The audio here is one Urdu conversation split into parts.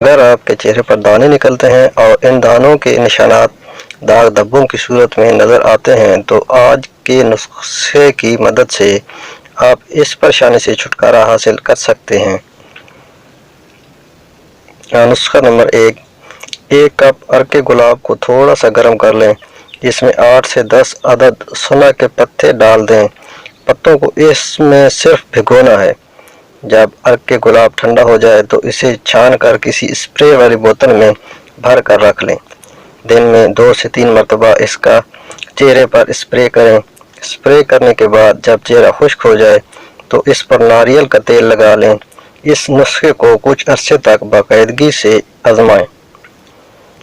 اگر آپ کے چہرے پر دانے نکلتے ہیں اور ان دانوں کے نشانات داغ دھبوں کی صورت میں نظر آتے ہیں تو آج کے نسخے کی مدد سے آپ اس پریشانی سے چھٹکارا حاصل کر سکتے ہیں۔ نسخہ نمبر 1۔ 1 کپ عرق گلاب کو تھوڑا سا گرم کر لیں، اس میں 8 سے 10 عدد سنہ کے پتے ڈال دیں۔ پتوں کو اس میں صرف بھگونا ہے۔ جب عرق گلاب ٹھنڈا ہو جائے تو اسے چھان کر کسی اسپرے والی بوتل میں بھر کر رکھ لیں۔ دن میں 2 سے 3 مرتبہ اس کا چہرے پر اسپرے کریں۔ اسپرے کرنے کے بعد جب چہرہ خشک ہو جائے تو اس پر ناریل کا تیل لگا لیں۔ اس نسخے کو کچھ عرصے تک باقاعدگی سے آزمائیں۔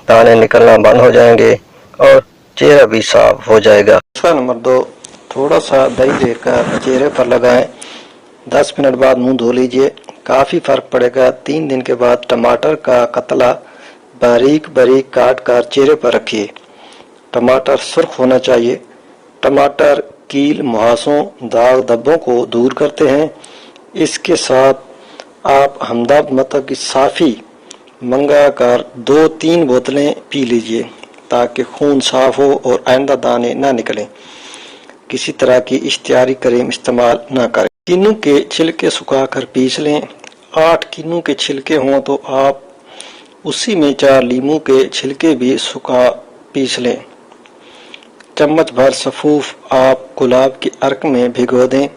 دانے نکلنا بند ہو جائیں گے اور چہرہ بھی صاف ہو جائے گا۔ نسخہ نمبر 2۔ تھوڑا سا دہی لے کر چہرے پر لگائیں، 10 منٹ بعد منہ دھو لیجئے، کافی فرق پڑے گا۔ 3 دن کے بعد ٹماٹر کا قطلہ باریک باریک کاٹ کر چہرے پر رکھیے۔ ٹماٹر سرخ ہونا چاہیے۔ ٹماٹر کیل، مہاسوں، داغ دھبوں کو دور کرتے ہیں۔ اس کے ساتھ آپ ہمدرد مطلب کی صافی منگا کر 2-3 بوتلیں پی لیجئے تاکہ خون صاف ہو اور آئندہ دانے نہ نکلیں۔ کسی طرح کی اشتہاری کریم استعمال نہ کریں۔ کینو کے چھلکے سکھا کر پیس لیں۔ 8 کینو کے چھلکے ہوں تو آپ اسی میں 4 لیموں کے چھلکے بھی سکھا پیس لیں۔ چمچ بھر سفوف آپ گلاب کے عرق میں بھگو دیں۔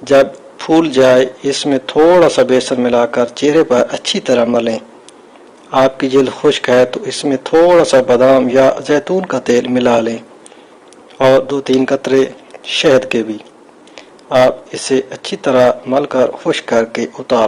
جب پھول جائے اس میں تھوڑا سا بیسن ملا کر چہرے پر اچھی طرح ملیں۔ آپ کی جلد خشک ہے تو اس میں تھوڑا سا بادام یا زیتون کا تیل ملا لیں اور 2-3 قطرے شہد کے بھی۔ آپ اسے اچھی طرح مل کر خشک کر کے اتار لیں۔